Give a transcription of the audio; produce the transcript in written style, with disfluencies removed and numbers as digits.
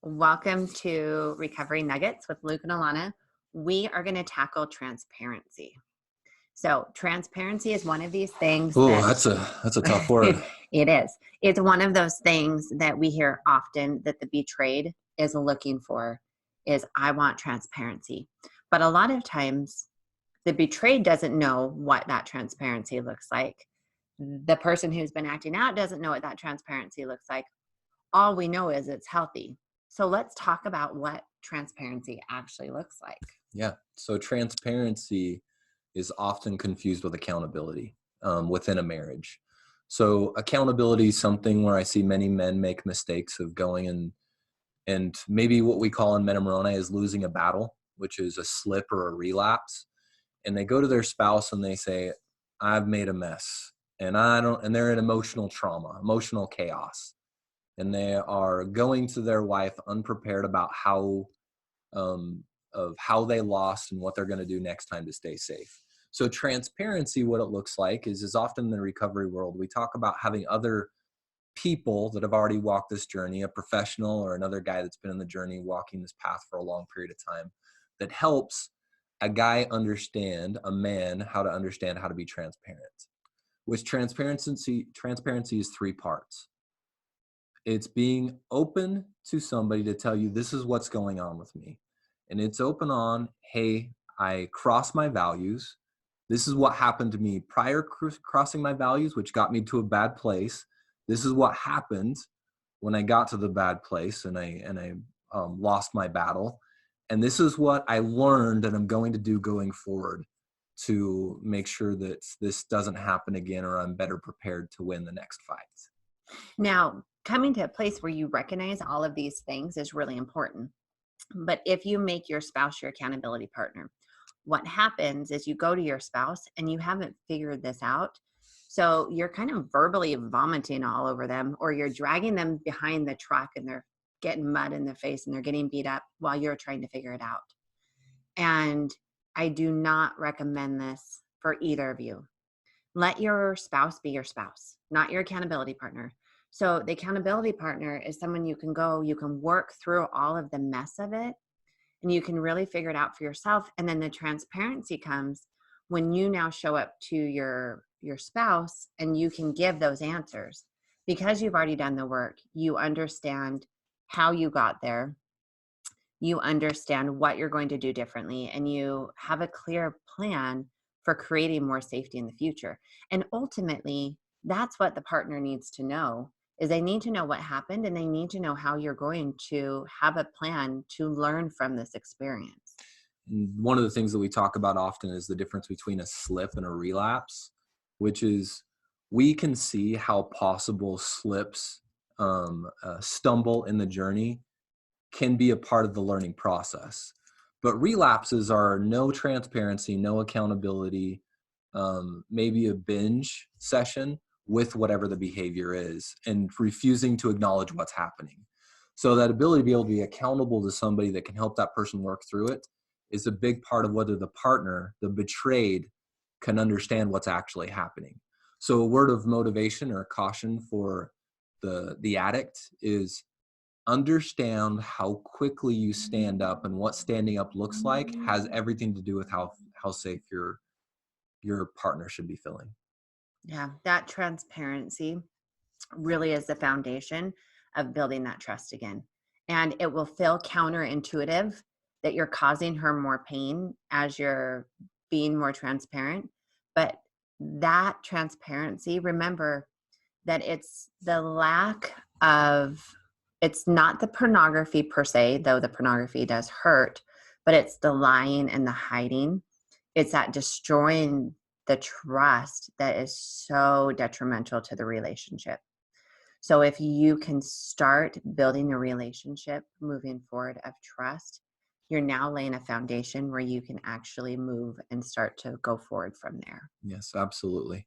Welcome to Recovery Nuggets with Luke and Alana. We are going to tackle transparency. So, transparency is one of these things Oh, that that's a tough word. it is. It's one of those things that we hear often that the betrayed is looking for is I want transparency. But a lot of times the betrayed doesn't know what that transparency looks like. The person who's been acting out doesn't know what that transparency looks like. All we know is it's healthy. So let's talk about what transparency actually looks like. Yeah. So transparency is often confused with accountability within a marriage. So accountability is something where I see many men make mistakes of going and maybe what we call in Men and Moroni is losing a battle, which is a slip or a relapse. And they go to their spouse and they say, I've made a mess. And they're in emotional trauma, emotional chaos. And they are going to their wife unprepared about how they lost and what they're going to do next time to stay safe. So transparency, what it looks like is often in the recovery world, we talk about having other people that have already walked this journey, a professional or another guy that's been in the journey walking this path for a long period of time, that helps a guy understand, a man, how to understand how to be transparent. Which transparency is three parts. It's being open to somebody to tell you this is what's going on with me. And it's open on, hey, I cross my values. This is what happened to me prior crossing my values, which got me to a bad place. This is what happened when I got to the bad place and I lost my battle. And this is what I learned and I'm going to do going forward to make sure that this doesn't happen again, or I'm better prepared to win the next fight. Now, coming to a place where you recognize all of these things is really important. But if you make your spouse your accountability partner, what happens is you go to your spouse and you haven't figured this out. So you're kind of verbally vomiting all over them, or you're dragging them behind the truck and they're getting mud in their face and they're getting beat up while you're trying to figure it out. And I do not recommend this for either of you. Let your spouse be your spouse, not your accountability partner. So the accountability partner is someone you can work through all of the mess of it, and you can really figure it out for yourself. And then the transparency comes when you now show up to your spouse and you can give those answers because you've already done the work. You understand how you got there. You understand what you're going to do differently, and you have a clear plan for creating more safety in the future. And ultimately, that's what the partner needs to know is they need to know what happened, and they need to know how you're going to have a plan to learn from this experience. And one of the things that we talk about often is the difference between a slip and a relapse, which is we can see how possible slips, stumble in the journey can be a part of the learning process. But relapses are no transparency, no accountability, maybe a binge session with whatever the behavior is and refusing to acknowledge what's happening. So that ability to be able to be accountable to somebody that can help that person work through it is a big part of whether the partner, the betrayed, can understand what's actually happening. So a word of motivation or caution for the addict is understand how quickly you stand up, and what standing up looks like has everything to do with how safe your partner should be feeling. Yeah, that transparency really is the foundation of building that trust again. And it will feel counterintuitive that you're causing her more pain as you're being more transparent. But that transparency, remember that it's the lack of, it's not the pornography per se, though the pornography does hurt, but it's the lying and the hiding. It's that destroying the trust that is so detrimental to the relationship. So if you can start building a relationship moving forward of trust, you're now laying a foundation where you can actually move and start to go forward from there. Yes, absolutely.